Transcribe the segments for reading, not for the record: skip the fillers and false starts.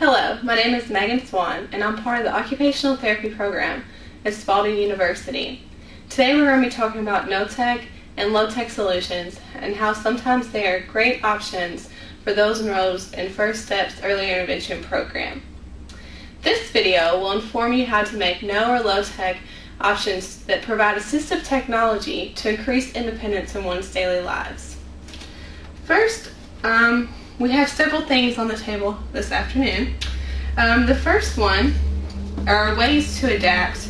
Hello, my name is Megan Swan, and I'm part of the Occupational Therapy Program at Spalding University. Today we're going to be talking about no-tech and low-tech solutions and how sometimes they are great options for those enrolled in First Steps Early Intervention Program. This video will inform you how to make no or low-tech options that provide assistive technology to increase independence in one's daily lives. First, we have several things on the table this afternoon. The first one are ways to adapt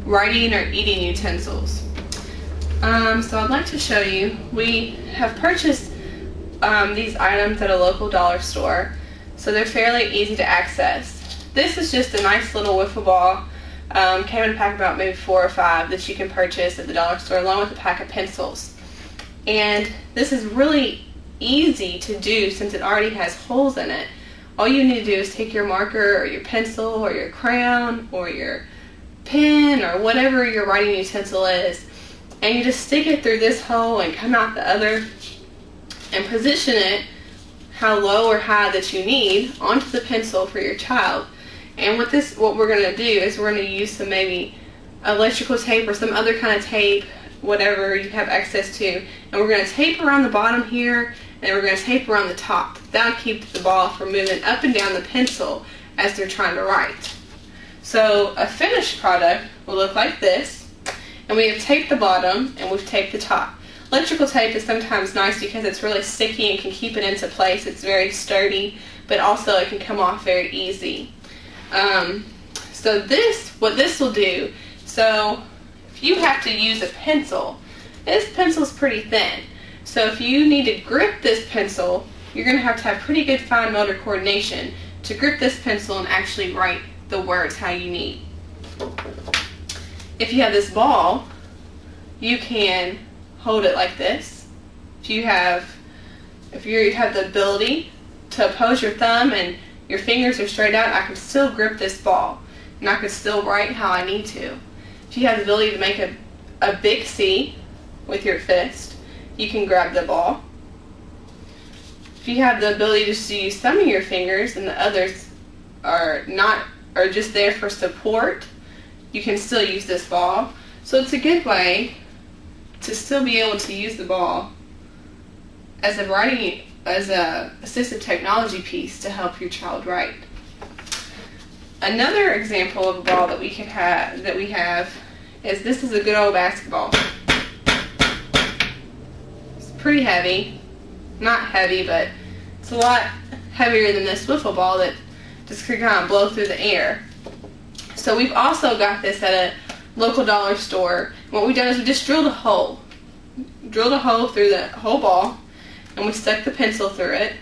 writing or eating utensils. So I'd like to show you, we have purchased these items at a local dollar store, so they're fairly easy to access. This is just a nice little wiffle ball, came in a pack of about maybe 4 or 5 that you can purchase at the dollar store along with a pack of pencils. And this is really easy to do since it already has holes in it. All you need to do is take your marker or your pencil or your crayon or your pen or whatever your writing utensil is, and you just stick it through this hole and come out the other and position it how low or high that you need onto the pencil for your child. And what we're going to do is we're going to use some maybe electrical tape or some other kind of tape, whatever you have access to, and we're going to tape around the bottom here, and we're going to tape around the top. That'll keep the ball from moving up and down the pencil as they're trying to write. So a finished product will look like this, and we have taped the bottom and we've taped the top. Electrical tape is sometimes nice because it's really sticky and can keep it into place. It's very sturdy, but also it can come off very easy. So what this will do, so if you have to use a pencil, this pencil's pretty thin. So if you need to grip this pencil, you're going to have pretty good fine motor coordination to grip this pencil and actually write the words how you need. If you have this ball, you can hold it like this. If you have the ability to oppose your thumb and your fingers are straight out, I can still grip this ball and I can still write how I need to. If you have the ability to make a big C with your fist, you can grab the ball. If you have the ability just to use some of your fingers and the others are just there for support, you can still use this ball. So it's a good way to still be able to use the ball as a assistive technology piece to help your child write. Another example of a ball that we have is this is a good old basketball. It's pretty heavy. Not heavy, but it's a lot heavier than this wiffle ball that just can kind of blow through the air. So we've also got this at a local dollar store. What we've done is we just drilled a hole. Drilled a hole through the whole ball, and we stuck the pencil through it.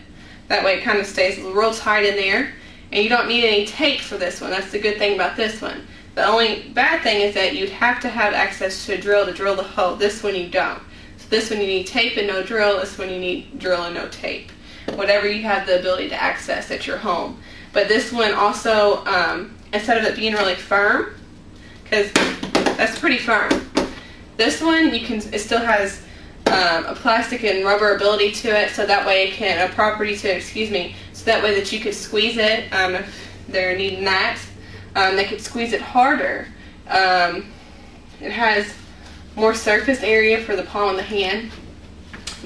That way it kind of stays real tight in there. And you don't need any tape for this one. That's the good thing about this one. The only bad thing is that you'd have to have access to a drill to drill the hole. This one you don't. So this one you need tape and no drill. This one you need drill and no tape. Whatever you have the ability to access at your home. But this one also, instead of it being really firm, because that's pretty firm, this one it still has a plastic and rubber ability to it, so that way it can, so that way that you could squeeze it if they're needing that. They could squeeze it harder. It has more surface area for the palm of the hand,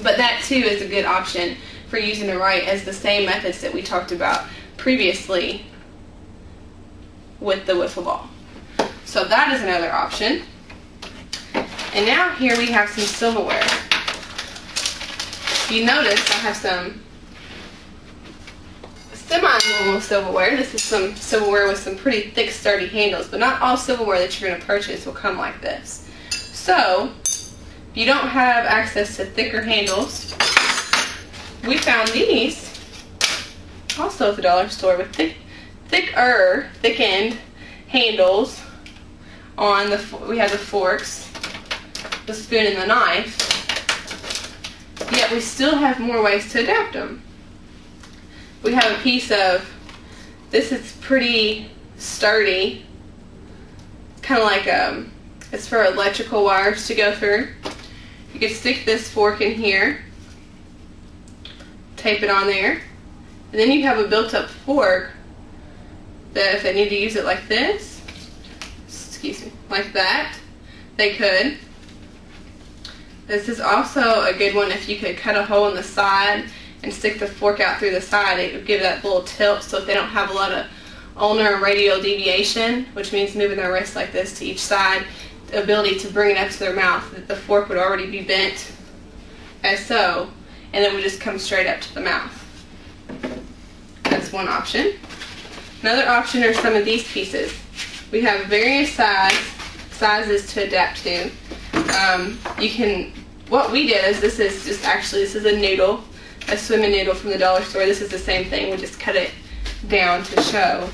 but that too is a good option for using to write as the same methods that we talked about previously with the wiffle ball. So that is another option. And now here we have some silverware. If you notice, I have some semi-normal silverware. This is some silverware with some pretty thick, sturdy handles, but not all silverware that you're going to purchase will come like this. So, if you don't have access to thicker handles, we found these also at the dollar store with thickened handles on we have the forks, the spoon, and the knife. Yet we still have more ways to adapt them. We have a piece of, this is pretty sturdy, kind of like it's for electrical wires to go through. You can stick this fork in here, tape it on there, and then you have a built-up fork that if they need to use it like this, excuse me, like that, they could. This is also a good one if you could cut a hole in the side and stick the fork out through the side. It would give that little tilt, so if they don't have a lot of ulnar and radial deviation, which means moving their wrist like this to each side, the ability to bring it up to their mouth, that the fork would already be bent as so, and it would just come straight up to the mouth. That's one option. Another option are some of these pieces. We have various sizes to adapt to. What we did is this is a noodle, a swimming noodle from the dollar store. This is the same thing. We just cut it down to show.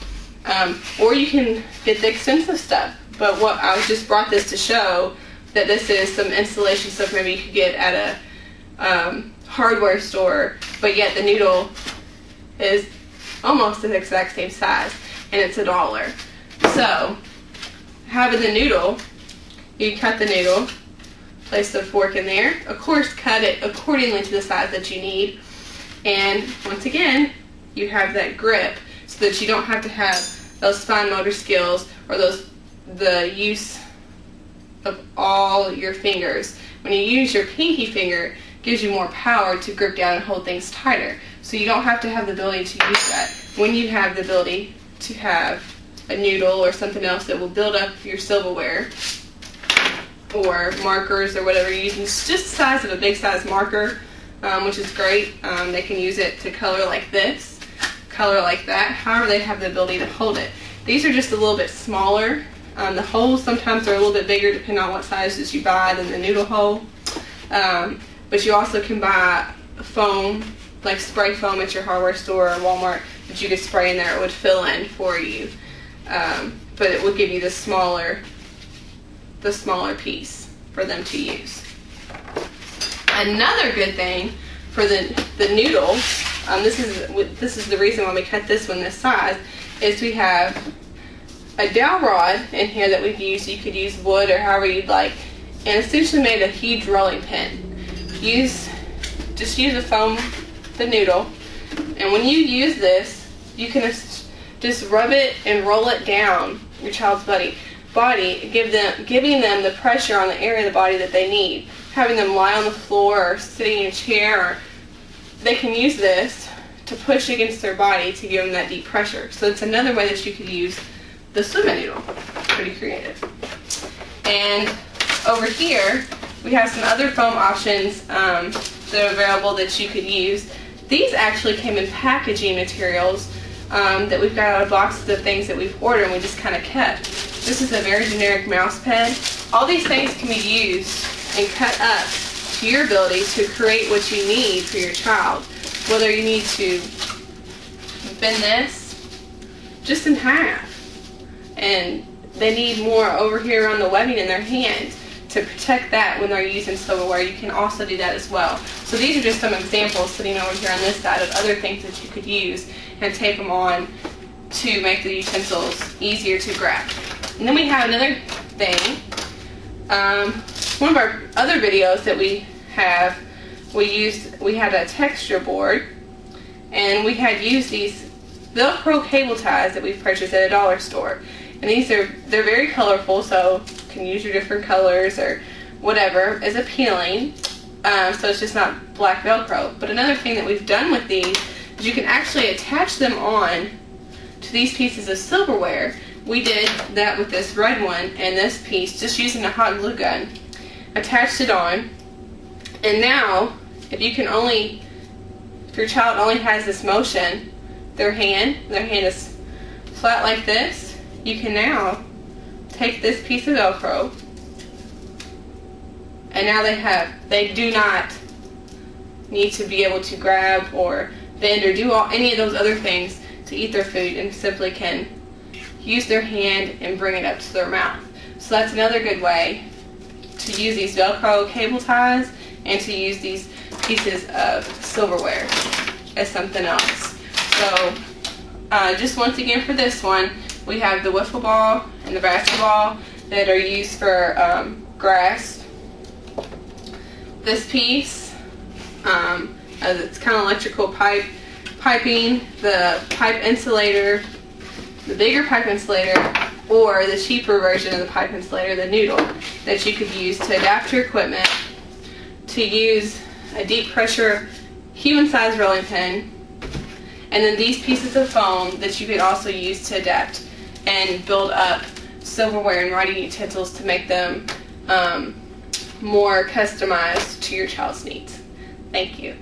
Or you can get the expensive stuff. But I just brought this to show that this is some installation stuff maybe you could get at a hardware store, but yet the noodle is almost the exact same size, and it's $1. So, having the noodle, you cut the noodle, place the fork in there. Of course, cut it accordingly to the size that you need. And once again, you have that grip so that you don't have to have those fine motor skills or the use of all your fingers. When you use your pinky finger, it gives you more power to grip down and hold things tighter. So you don't have to have the ability to use that when you have the ability to have a noodle or something else that will build up your silverware, or markers or whatever you're using. It's just the size of a big size marker, which is great. They can use it to color like this, color like that, however they have the ability to hold it. These are just a little bit smaller. The holes sometimes are a little bit bigger depending on what sizes you buy than the noodle hole. But you also can buy foam, like spray foam at your hardware store or Walmart, that you could spray in there. It would fill in for you. But it will give you the smaller piece for them to use. Another good thing for the noodle, this is the reason why we cut this one this size, is we have a dowel rod in here that we've used. You could use wood or however you'd like, and essentially made a huge rolling pin. Just use the noodle, and when you use this, you can just rub it and roll it down your child's body, giving them the pressure on the area of the body that they need. Having them lie on the floor or sitting in a chair, or they can use this to push against their body to give them that deep pressure. So it's another way that you could use the swimming noodle. Pretty creative. And over here, we have some other foam options that are available that you could use. These actually came in packaging materials that we've got out of boxes of things that we've ordered and we just kind of kept. This is a very generic mouse pad. All these things can be used and cut up to your ability to create what you need for your child. Whether you need to bend this just in half, and they need more over here on the webbing in their hand to protect that when they're using silverware. You can also do that as well. So these are just some examples sitting over here on this side of other things that you could use and tape them on to make the utensils easier to grab. And then we have another thing. One of our other videos that we have, we had a texture board, and we had used these Velcro cable ties that we've purchased at a dollar store. And they're very colorful, so you can use your different colors or whatever is appealing. So it's just not black Velcro. But another thing that we've done with these is you can actually attach them on to these pieces of silverware. We did that with this red one and this piece, just using a hot glue gun. Attached it on, and now if your child only has this motion, their hand is flat like this, you can now take this piece of Velcro, and now they do not need to be able to grab or bend or do any of those other things to eat their food, and simply can use their hand and bring it up to their mouth. So that's another good way to use these Velcro cable ties and to use these pieces of silverware as something else. So just once again for this one, we have the wiffle ball and the basketball that are used for grass. This piece, it's kind of electrical piping, the pipe insulator the bigger pipe insulator or the cheaper version of the pipe insulator, the Noodle, that you could use to adapt your equipment, to use a deep pressure human-sized rolling pin, and then these pieces of foam that you could also use to adapt and build up silverware and writing utensils to make them more customized to your child's needs. Thank you.